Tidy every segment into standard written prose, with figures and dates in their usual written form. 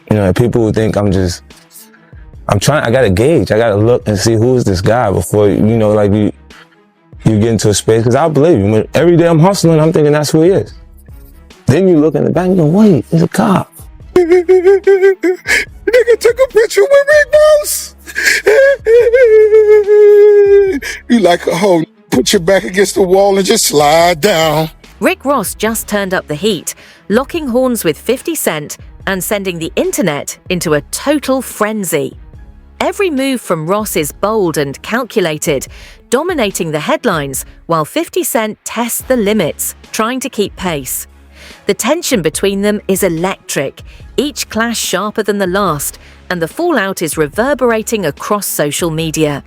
You know, and people who think I gotta gauge. I gotta look and see who is this guy before, you know, like you get into a space. Because I believe you. When every day I'm hustling, I'm thinking that's who he is. Then you look in the back and you go, wait, it's a cop. Nigga took a picture with Rick Ross. You like a hoe. Put your back against the wall and just slide down. Rick Ross just turned up the heat, locking horns with 50 Cent and sending the internet into a total frenzy. Every move from Ross is bold and calculated, dominating the headlines, while 50 Cent tests the limits, trying to keep pace. The tension between them is electric, each clash sharper than the last, and the fallout is reverberating across social media.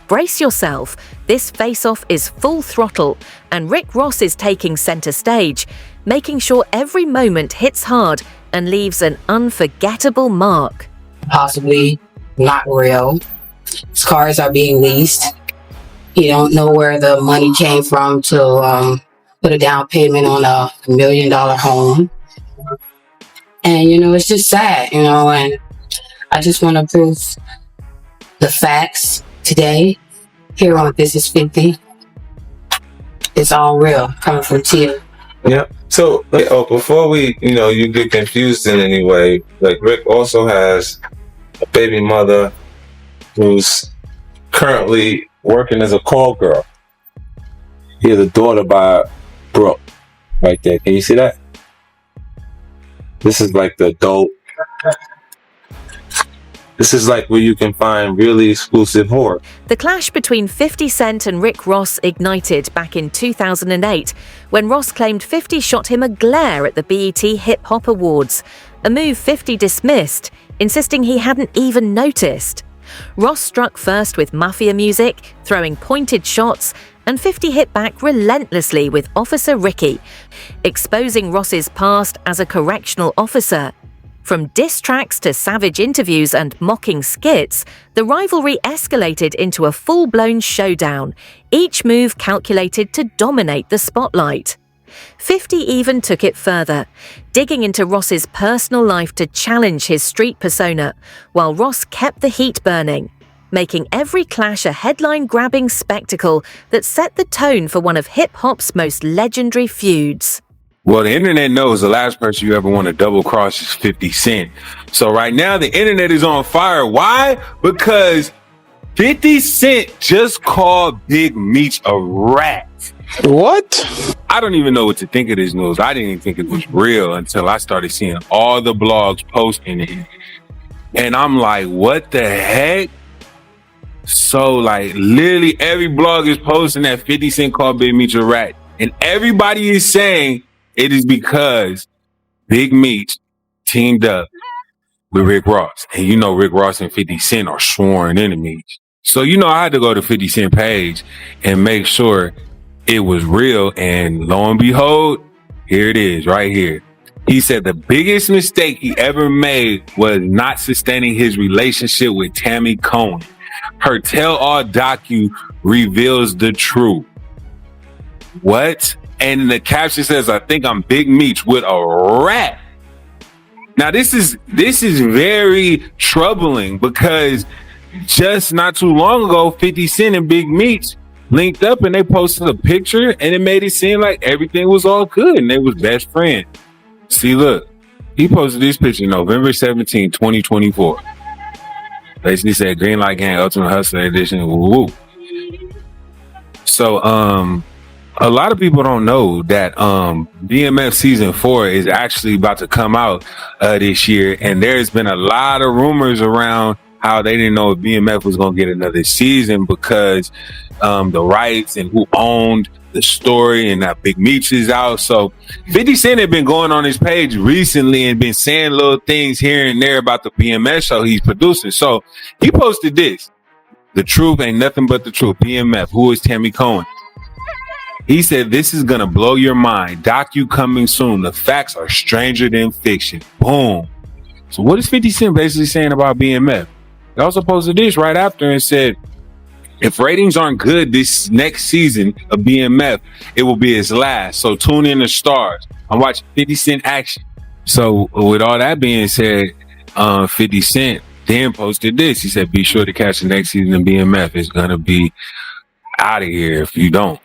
Brace yourself, this face-off is full throttle, and Rick Ross is taking center stage, making sure every moment hits hard and leaves an unforgettable mark. Possibly not real. Cars are being leased. You don't know where the money came from to put a down payment on a $1 million home. And, you know, it's just sad, you know, and I just want to prove the facts today here on This Is 50. It's all real, coming from Tia. Yeah. So, before you get confused in any way, like Rick also has a baby mother who's currently working as a call girl. He has a daughter by Brooke, right there. Can you see that? This is like the adult. This is like where you can find really exclusive horror. The clash between 50 Cent and Rick Ross ignited back in 2008 when Ross claimed 50 shot him a glare at the BET Hip Hop Awards, a move 50 dismissed, insisting he hadn't even noticed. Ross struck first with mafia music, throwing pointed shots, and 50 hit back relentlessly with Officer Ricky, exposing Ross's past as a correctional officer. From diss tracks to savage interviews and mocking skits, the rivalry escalated into a full-blown showdown, each move calculated to dominate the spotlight. 50 even took it further, digging into Ross's personal life to challenge his street persona, while Ross kept the heat burning, making every clash a headline-grabbing spectacle that set the tone for one of hip-hop's most legendary feuds. Well, the internet knows the last person you ever want to double cross is 50 Cent. So right now the internet is on fire. Why? Because 50 Cent just called Big Meech a rat. What? I don't even know what to think of this news. I didn't even think it was real until I started seeing all the blogs posting it. And I'm like, what the heck? So like literally every blog is posting that 50 Cent called Big Meech a rat. And everybody is saying it is because Big Meech teamed up with Rick Ross. And you know Rick Ross and 50 Cent are sworn enemies. So, you know, I had to go to 50 Cent page and make sure it was real. And lo and behold, here it is right here. He said the biggest mistake he ever made was not sustaining his relationship with Tammy Cohen. Her tell-all docu reveals the truth. What? And the caption says, I think I'm Big Meech with a rat. Now, this is very troubling because just not too long ago, 50 Cent and Big Meech linked up and they posted a picture and it made it seem like everything was all good and they was best friends. See, look, he posted this picture November 17, 2024. Basically said Green Light Gang Ultimate Hustler Edition. Woo. So, a lot of people don't know that BMF season 4 is actually about to come out this year, and there's been a lot of rumors around how they didn't know if BMF was going to get another season because the rights and who owned the story and that Big Meech is out. So 50 Cent had been going on his page recently and been saying little things here and there about the BMF show he's producing. So he posted this: the truth ain't nothing but the truth. BMF, who is Tammy Cohen? He said, this is going to blow your mind. Docu coming soon. The facts are stranger than fiction. Boom. So what is 50 Cent basically saying about BMF? He also posted this right after and said, if ratings aren't good this next season of BMF, it will be its last. So tune in to Stars. I'm watching 50 Cent action. So with all that being said, 50 Cent then posted this. He said, be sure to catch the next season of BMF. It's going to be out of here if you don't.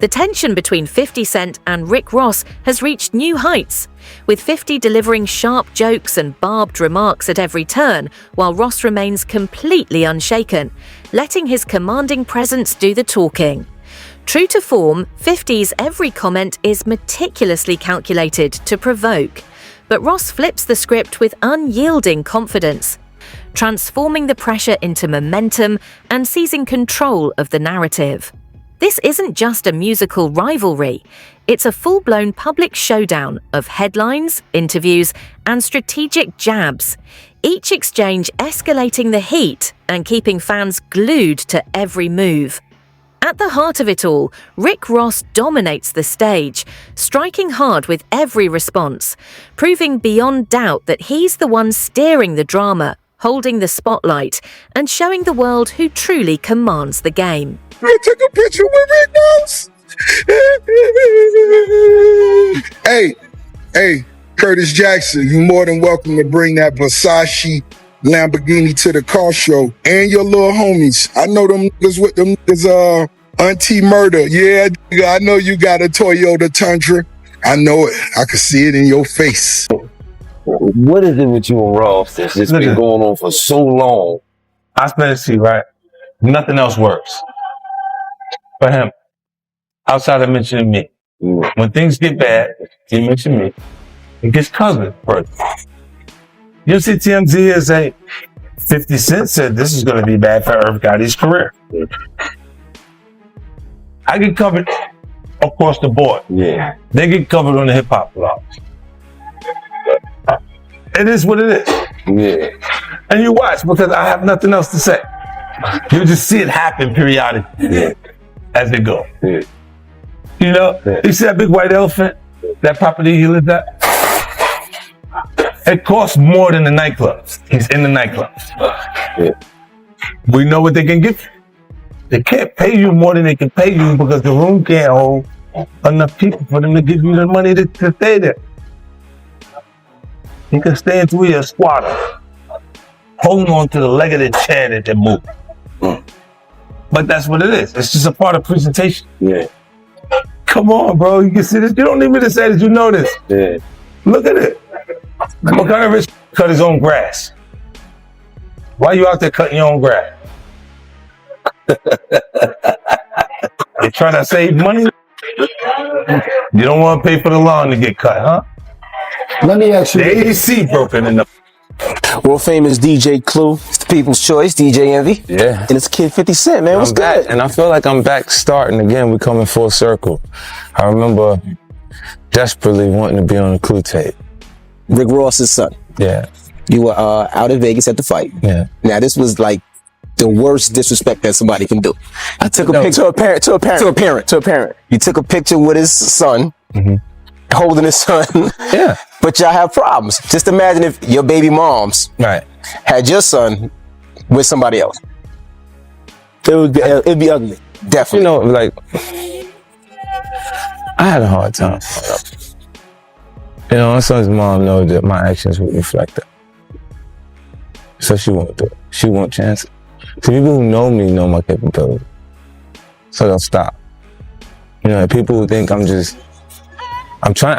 The tension between 50 Cent and Rick Ross has reached new heights, with 50 delivering sharp jokes and barbed remarks at every turn, while Ross remains completely unshaken, letting his commanding presence do the talking. True to form, 50's every comment is meticulously calculated to provoke, but Ross flips the script with unyielding confidence, transforming the pressure into momentum and seizing control of the narrative. This isn't just a musical rivalry, it's a full-blown public showdown of headlines, interviews, and strategic jabs, each exchange escalating the heat and keeping fans glued to every move. At the heart of it all, Rick Ross dominates the stage, striking hard with every response, proving beyond doubt that he's the one steering the drama, holding the spotlight, and showing the world who truly commands the game. I took a picture with Rick Ross. Hey, Curtis Jackson, you're more than welcome to bring that Versace Lamborghini to the car show and your little homies. I know them niggas with them niggas, Auntie Murder. Yeah, I know you got a Toyota Tundra. I know it. I can see it in your face. What is it with you and Ross that's just been going on for so long? I spent it to you, right? Nothing else works for him outside of mentioning me. When things get bad, he mentions me. It gets covered first. You see TMZ is a 50 Cent said this is going to be bad for Irv Gotti's career. I get covered across the board. Yeah. They get covered on the hip hop blogs. It is what it is. Yeah. And you watch because I have nothing else to say. You just see it happen periodically as they go. Yeah. You know, you see that big white elephant, that property he lived at? It costs more than the nightclubs. He's in the nightclubs. Yeah. We know what they can give you. They can't pay you more than they can pay you because the room can't hold enough people for them to give you the money to stay there. You can stay in 3 years squatter, holding on to the leg of the chair that they move. But that's what it is. It's just a part of presentation. Yeah. Come on, bro. You can see this. You don't need me to say that you know this. Yeah. Look at it. What kind of rich cut his own grass? Why you out there cutting your own grass? You trying to save money? You don't want to pay for the lawn to get cut, huh? Let me ask you. The AC broken in the... World famous DJ Clue. It's the people's choice, DJ Envy. Yeah. And it's Kid 50 Cent, man. What's I'm back, good? and I feel like I'm back starting again. We're coming full circle. I remember desperately wanting to be on a Clue tape. Rick Ross's son. Yeah. You were out in Vegas at the fight. Yeah. Now, this was like the worst disrespect that somebody can do. I took a picture to a parent. You took a picture with his son, holding his son. Yeah. But y'all have problems. Just imagine if your baby moms had your son with somebody else. It'd be ugly. Definitely. You know, like, I had a hard time. You know, my son's mom knows that my actions would reflect that. So she won't do it. She won't chance it. So people who know me know my capability. So they'll stop. You know, people who think I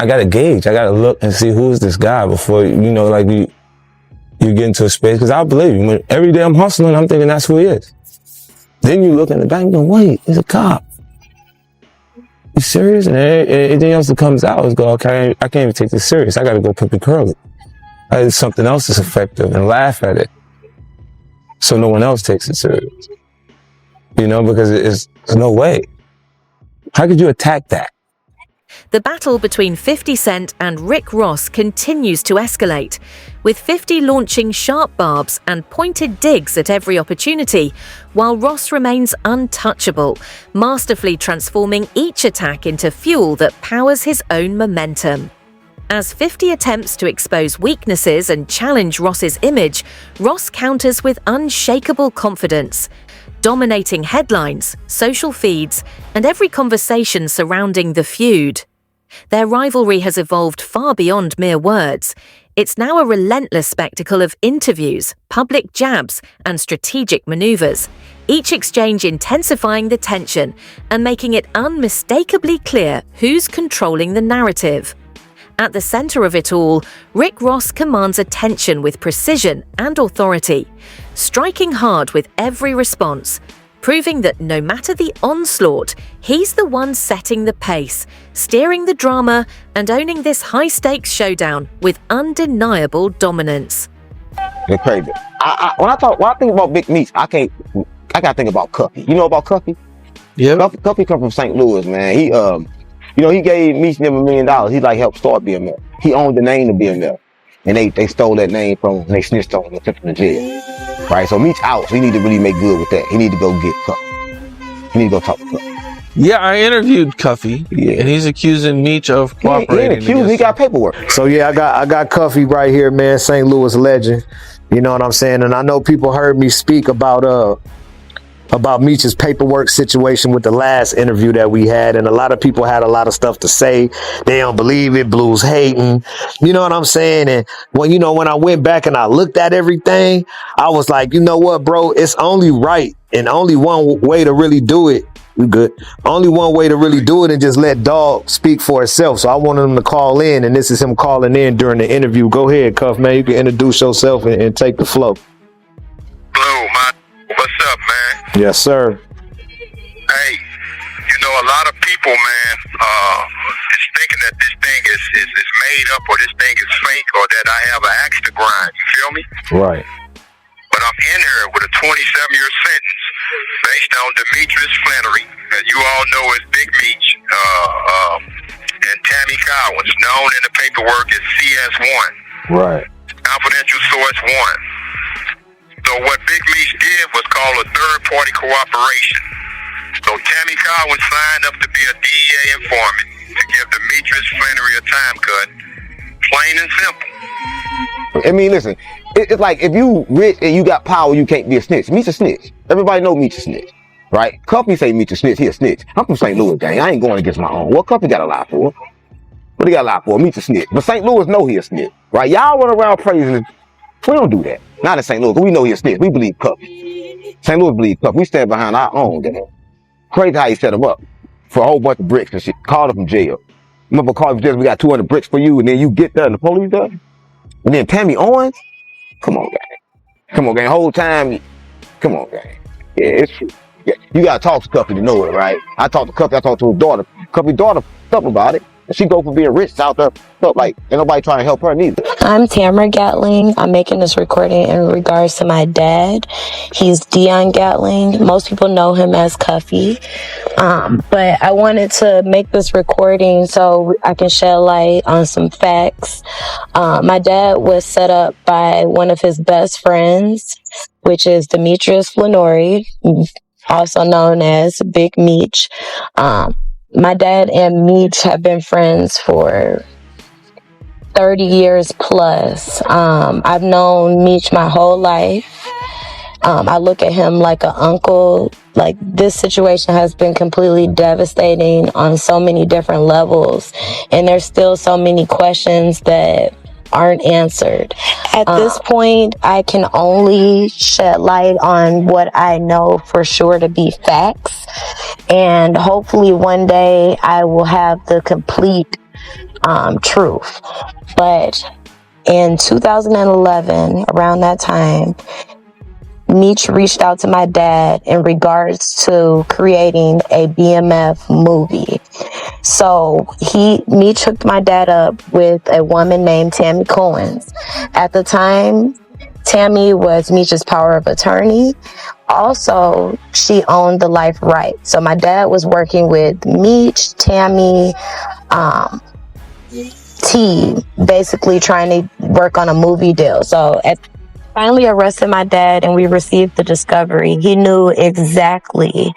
gotta gauge. I gotta look and see who's this guy before, you know, like you get into a space. Because I believe you. When every day I'm hustling, I'm thinking that's who he is. Then you look in the back and go, wait, it's a cop. You serious? And anything else that comes out is go, okay, I can't even take this serious. I gotta go put the curly. It's something else that's effective and laugh at it. So no one else takes it serious. You know, because there's no way. How could you attack that? The battle between 50 Cent and Rick Ross continues to escalate, with 50 launching sharp barbs and pointed digs at every opportunity, while Ross remains untouchable, masterfully transforming each attack into fuel that powers his own momentum. As 50 attempts to expose weaknesses and challenge Ross's image, Ross counters with unshakable confidence, dominating headlines, social feeds, and every conversation surrounding the feud. Their rivalry has evolved far beyond mere words. It's now a relentless spectacle of interviews, public jabs, and strategic maneuvers, each exchange intensifying the tension and making it unmistakably clear who's controlling the narrative. At the center of it all, Rick Ross commands attention with precision and authority, striking hard with every response, proving that no matter the onslaught, he's the one setting the pace, steering the drama, and owning this high-stakes showdown with undeniable dominance. It's crazy. When I think about Big Meech, I gotta think about Cuffy. You know about Cuffy? Yeah. Cuffy come from St. Louis, man. He he gave Meech them $1 million. He like helped start BMF. He owned the name of BMF. And they stole that name from him and they snitched on him and took him to jail. Right? So Meech out, so he need to really make good with that. He need to go get Cuffy. He need to go talk to Cuffy. Yeah, I interviewed Cuffy, and he's accusing Meech of cooperating. He got paperwork. So yeah, I got Cuffy right here, man. St. Louis legend. You know what I'm saying? And I know people heard me speak about Meech's paperwork situation with the last interview that we had, and a lot of people had a lot of stuff to say. They don't believe it, Blues hating. You know what I'm saying? And when I went back and I looked at everything, I was like, you know what, bro? It's only right, and only one way to really do it. You good? Only one way to really do it and just let Dog speak for itself. So I wanted him to call in, and this is him calling in during the interview. Go ahead, Cuff, man. You can introduce yourself and take the flow. Blue, what's up, man? Yes, sir. Hey, a lot of people, man, is thinking that this thing is made up or this thing is fake or that I have an axe to grind. You feel me? Right. But I'm in here with a 27-year sentence based on Demetrius Flannery, that you all know as Big Meech, and Tammy Collins, known in the paperwork as CS1. Right. Confidential Source 1. So what Big Meech did was called a third-party cooperation. So Tammy Collins signed up to be a DEA informant to give Demetrius Flannery a time cut. Plain and simple. I mean, listen, it's like if you rich and you got power, you can't be a snitch. Meech a snitch. Everybody know Meech a snitch, right? Cuffy say Meech a snitch, he a snitch. I'm from St. Louis, gang. I ain't going against my own. What Cuffy got a lie for? What he got a lie for? Meech a snitch. But St. Louis know he a snitch, right? Y'all run around praising him. We don't do that. Not in St. Louis, we know he a snitch. We believe Cuffy. St. Louis believe Cuffy. We stand behind our own, you know. Crazy how he set him up for a whole bunch of bricks and shit. Called him from jail. Remember, called him from jail, we got 200 bricks for you, and then you get there and the police there? And then Tammy Owens? Come on, gang. Come on, gang. Whole time, come on, gang. Yeah, it's true. Yeah, you gotta talk to Cuffy to know it, right? I talked to Cuffy, I talked to his daughter. Cuffy's daughter stuff about it. And she go for being rich out there. Felt like ain't nobody trying to help her neither. I'm Tamara Gatling. I'm making this recording in regards to my dad. He's Dion Gatling. Most people know him as Cuffy. But I wanted to make this recording so I can shed light on some facts. My dad was set up by one of his best friends, which is Demetrius Flannery, also known as Big Meech. My dad and Meech have been friends for 30 years plus. I've known Meech my whole life. I look at him like an uncle. Like, this situation has been completely devastating on so many different levels. And there's still so many questions that aren't answered. At this point, I can only shed light on what I know for sure to be facts. And hopefully one day I will have the complete truth. But in 2011, around that time, Meech reached out to my dad in regards to creating a BMF movie. So Meech hooked my dad up with a woman named Tammy Collins. At the time, Tammy was Meech's power of attorney. Also, she owned the life rights. So my dad was working with Meech, Tammy, T, basically trying to work on a movie deal. So finally arrested my dad and we received the discovery. He knew exactly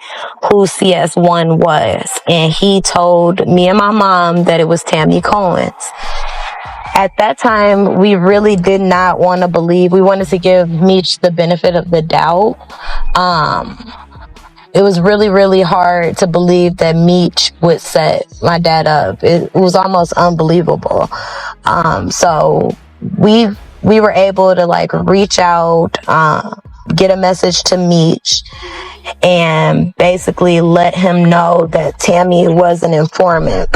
who CS1 was. And he told me and my mom that it was Tammy Collins. At that time, we really did not want to believe. We wanted to give Meech the benefit of the doubt. It was really, really hard to believe that Meech would set my dad up. It was almost unbelievable. So we were able to like reach out, get a message to Meech, and basically let him know that Tammy was an informant.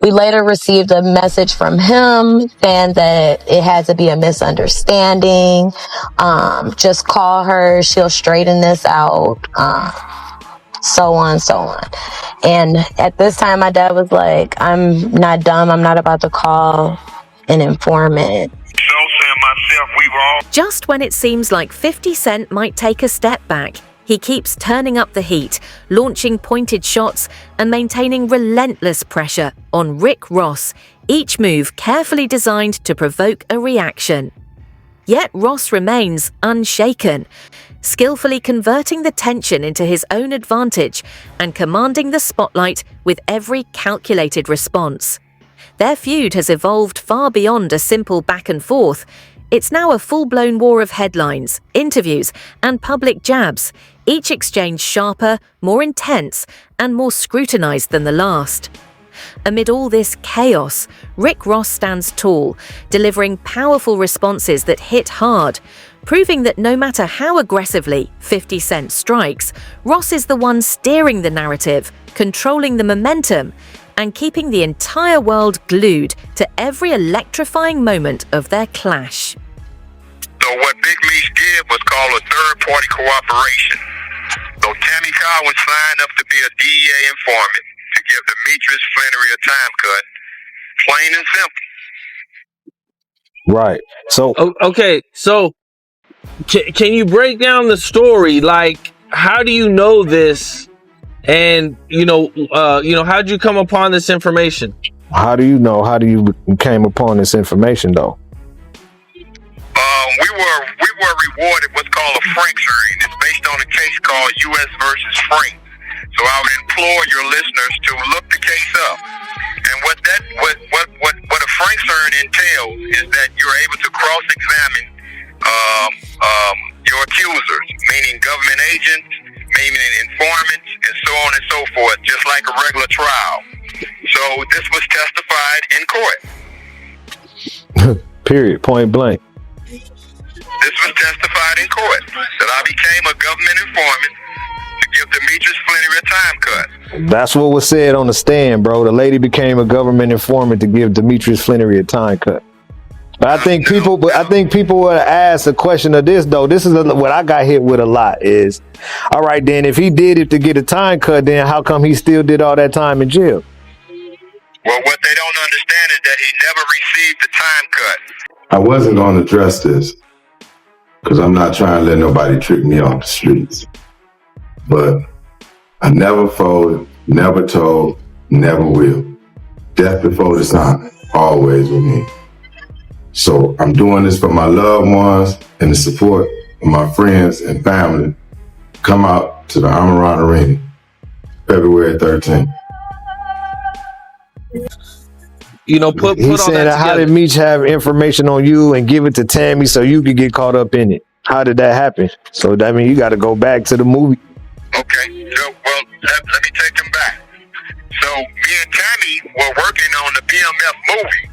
We later received a message from him saying that it had to be a misunderstanding. Just call her, she'll straighten this out. So on, so on. And at this time, my dad was like, I'm not dumb. I'm not about to call an informant. Just when it seems like 50 Cent might take a step back, he keeps turning up the heat, launching pointed shots and maintaining relentless pressure on Rick Ross, each move carefully designed to provoke a reaction. Yet Ross remains unshaken, skillfully converting the tension into his own advantage and commanding the spotlight with every calculated response. Their feud has evolved far beyond a simple back and forth. It's now a full-blown war of headlines, interviews, and public jabs, each exchange sharper, more intense, and more scrutinized than the last. Amid all this chaos, Rick Ross stands tall, delivering powerful responses that hit hard, proving that no matter how aggressively 50 Cent strikes, Ross is the one steering the narrative, controlling the momentum, and keeping the entire world glued to every electrifying moment of their clash. So what Big Meech did was called a third-party cooperation. So Tammy Cowan signed up to be a DEA informant to give Demetrius Flannery a time cut. Plain and simple. Right. So Okay, so can you break down the story? Like, how do you know this? And how'd you come upon this information? how do you know? How do you came upon this information though? We were rewarded what's called a Frank hearing. It's based on a case called U.S. versus Frank. So I would implore your listeners to look the case up. And what a Frank hearing entails is that you're able to cross-examine your accusers, meaning government agents, meaning informants, and so on and so forth, just like a regular trial. So this was testified in court. Period. Point blank. This was testified in court that I became a government informant to give Demetrius Flannery a time cut. That's what was said on the stand, bro. The lady became a government informant to give Demetrius Flannery a time cut. But I think people would ask a question of this though. This is what I got hit with a lot is, all right, then if he did it to get a time cut, then how come he still did all that time in jail? Well, what they don't understand is that he never received the time cut. I wasn't going to address this because I'm not trying to let nobody trick me off the streets. But I never folded, never told, never will. Death before dishonor, always with me. So I'm doing this for my loved ones and the support of my friends and family. Come out to the Amaran Arena, February 13th. Put all that He said, how together. did Meech have information on you and give it to Tammy so you could get caught up in it? How did that happen? So that means you got to go back to the movie. Okay, so, well, let me take them back. So, me and Tammy were working on the BMF movie.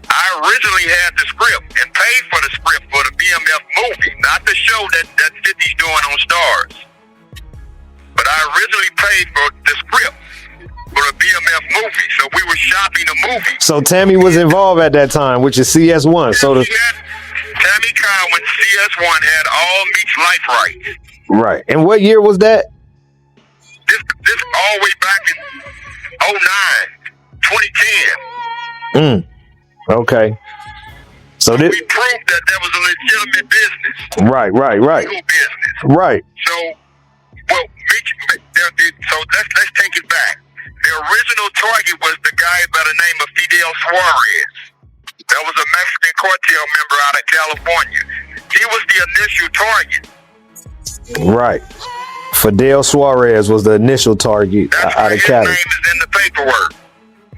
I originally had the script and paid for the script for the BMF movie, not the show that 50's doing on Stars. But I originally paid for the script for the BMF movie, so we were shopping the movie. So Tammy was involved at that time, which is CS1. So Tammy Cowan, CS1, had all Meech's life rights. right. And what year was that? This all the way back in 2010. Okay. So we proved that there was a legitimate business. Right. Legal business. Right. So, well, so let's take it back. The original target was the guy by the name of Fidel Suarez. That was a Mexican cartel member out of California. He was the initial target. Right. Fidel Suarez was the initial target out of Cali. His name is in the paperwork.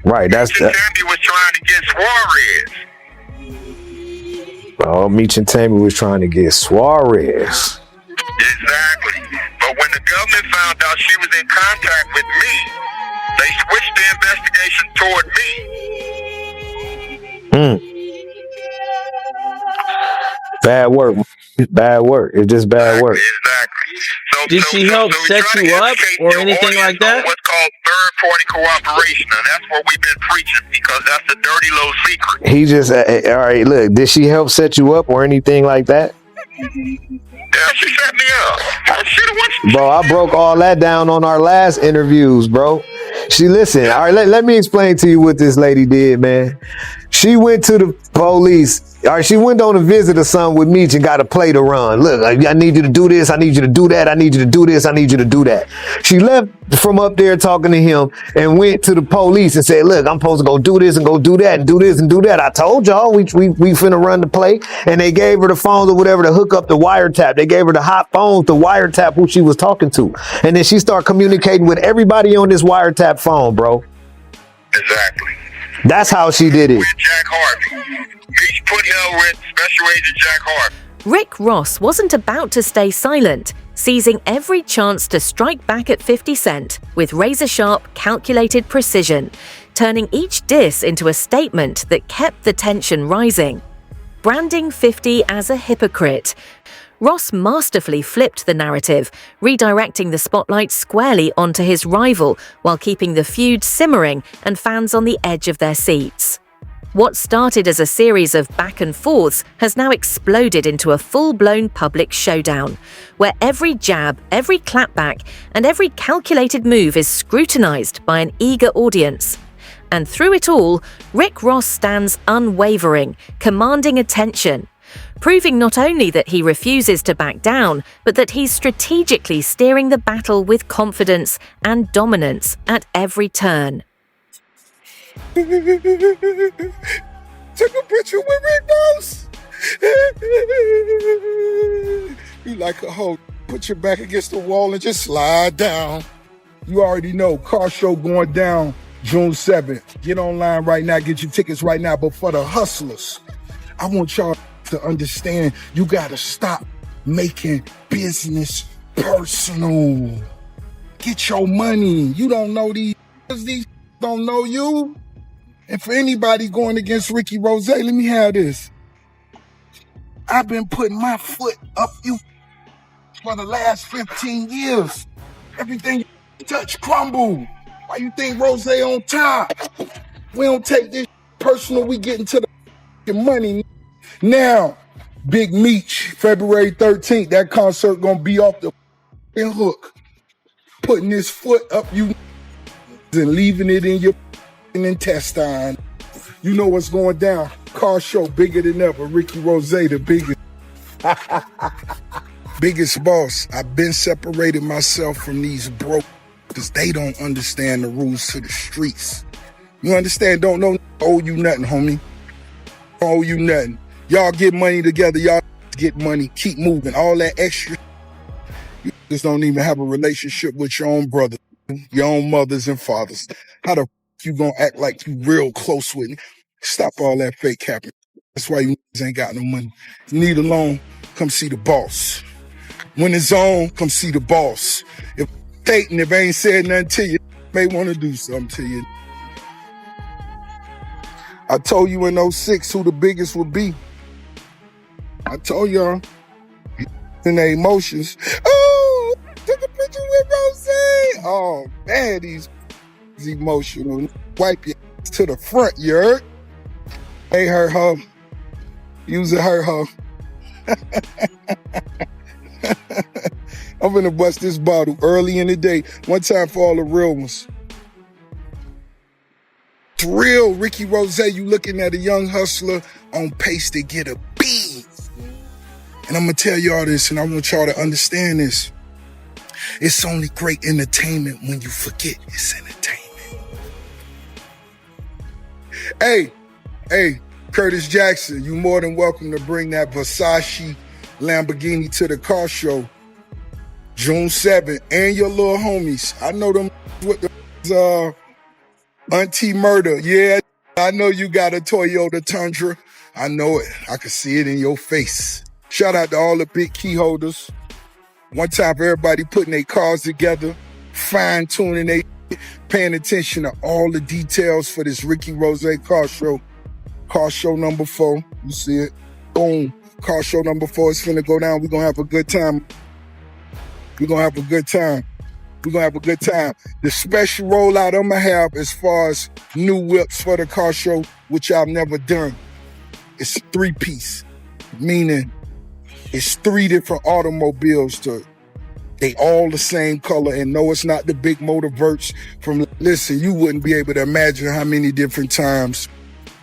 Right. That's Tammy was trying to get Suarez. Oh, Meech and Tammy was trying to get Suarez. Exactly. But when the government found out she was in contact with me, they switched the investigation toward me. Bad work. Bad work. It's just bad work. Exactly. Did she help we're set trying to you up educate or your anything audience like that? on what's called third-party cooperation, and that's what we've been preaching because that's the dirty little secret. He just, all right, look, did she help set you up or anything like that? Yeah, she set me up. She the one. Bro, I broke all that down on our last interviews, bro. She listen. All right, let me explain to you what this lady did, man. She went to the police. All right, she went on a visit or something with Meech and got a play to run. Look, I need you to do this. I need you to do that. I need you to do this. I need you to do that. She left from up there talking to him and went to the police and said, look, I'm supposed to go do this and go do that and do this and do that. I told y'all we finna run the play. And they gave her the phones or whatever to hook up the wiretap. They gave her the hot phones to wiretap who she was talking to. And then she started communicating with everybody on this wiretap phone, bro. Exactly. That's how she did it. With Jack Harvey. Meech put her with Special Agent Jack Harvey. Rick Ross wasn't about to stay silent, seizing every chance to strike back at 50 Cent with razor-sharp, calculated precision, turning each diss into a statement that kept the tension rising. Branding 50 as a hypocrite, Ross masterfully flipped the narrative, redirecting the spotlight squarely onto his rival while keeping the feud simmering and fans on the edge of their seats. What started as a series of back and forths has now exploded into a full-blown public showdown, where every jab, every clapback, and every calculated move is scrutinized by an eager audience. And through it all, Rick Ross stands unwavering, commanding attention, proving not only that he refuses to back down, but that he's strategically steering the battle with confidence and dominance at every turn. Took a picture with Rick Ross. You like a hoe. Put your back against the wall and just slide down. You already know, car show going down June 7th. Get online right now, get your tickets right now. But for the hustlers, I want y'all to understand you gotta stop making business personal. Get your money. You don't know these don't know you. And for anybody going against Ricky Rose, let me have this. I've been putting my foot up you for the last 15 years. Everything you touch crumble. Why you think Rose on top? We don't take this personal. We get into the money. Now, Big Meech, February 13th, that concert gonna be off the hook. Putting his foot up you and leaving it in your intestine. You know what's going down. Car show bigger than ever. Ricky Rose, the biggest. Biggest boss. I've been separated myself from these broke because they don't understand the rules to the streets. You understand? Don't know owe you nothing, homie. Don't owe you nothing. Y'all get money together. Y'all get money. Keep moving. All that extra. You just don't even have a relationship with your own brothers, your own mothers and fathers. How the you gonna act like you real close with me? Stop all that fake capping. That's why you ain't got no money. You need a loan, come see the boss. When it's on, come see the boss. If dating, if I ain't said nothing to you, may want to do something to you. I told you in 06 who the biggest would be. I told y'all. In their emotions. Oh, took a picture with Rose. Oh, man, these emotional. Wipe your ass to the front, you heard? Hey, hurt her. Use it, hurt her. I'm gonna bust this bottle early in the day. One time for all the real ones. It's real, Ricky Rose. You looking at a young hustler on pace to get a B. And I'm gonna tell y'all this, and I want y'all to understand this. It's only great entertainment when you forget it's entertainment. Hey, Curtis Jackson, you more than welcome to bring that Versace Lamborghini to the car show June 7th, and your little homies. I know them with the Auntie Murder. Yeah, I know you got a Toyota Tundra. I know it. I can see it in your face. Shout out to all the big key holders. One time for everybody putting their cars together, fine-tuning they paying attention to all the details for this Ricky Rose car show Car show number 4. You see it? Boom. Car show number 4 is finna go down. We're gonna have a good time. We're gonna have a good time. We're gonna have a good time. The special rollout I'm gonna have as far as new whips for the car show, which I've never done, it's 3-piece, meaning it's 3 different automobiles they all the same color, and no, it's not the big motor verts from, listen, you wouldn't be able to imagine how many different times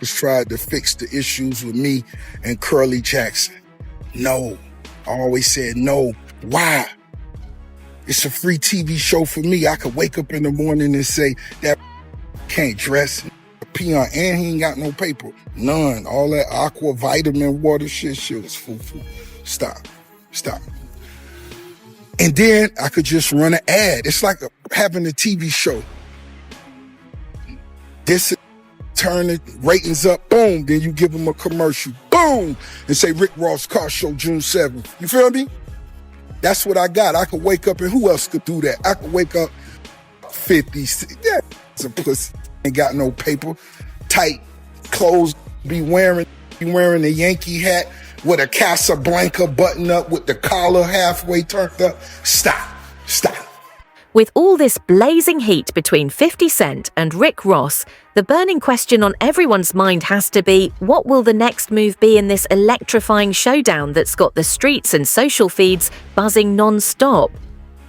was tried to fix the issues with me and Curly Jackson. No, I always said no. Why? It's a free TV show for me. I could wake up in the morning and say, that can't dress, peon, and he ain't got no paper. None. All that aqua vitamin water shit was foo-foo. Stop. And then I could just run an ad. It's like having a TV show. This turn the ratings up, boom, then you give them a commercial, boom, and say Rick Ross Car Show June 7th. You feel me? That's what I got. I could wake up, and who else could do that? I could wake up 50, yeah, it's a pussy, ain't got no paper, tight clothes, be wearing a Yankee hat with a Casablanca button up with the collar halfway turned up. Stop. With all this blazing heat between 50 Cent and Rick Ross, the burning question on everyone's mind has to be, what will the next move be in this electrifying showdown that's got the streets and social feeds buzzing non-stop?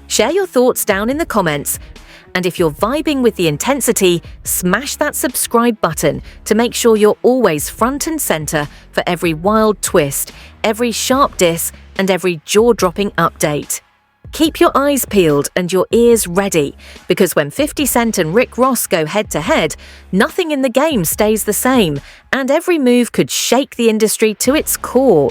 Share your thoughts down in the comments, and if you're vibing with the intensity, smash that subscribe button to make sure you're always front and center for every wild twist, every sharp diss, and every jaw-dropping update. Keep your eyes peeled and your ears ready, because when 50 Cent and Rick Ross go head-to-head, nothing in the game stays the same, and every move could shake the industry to its core.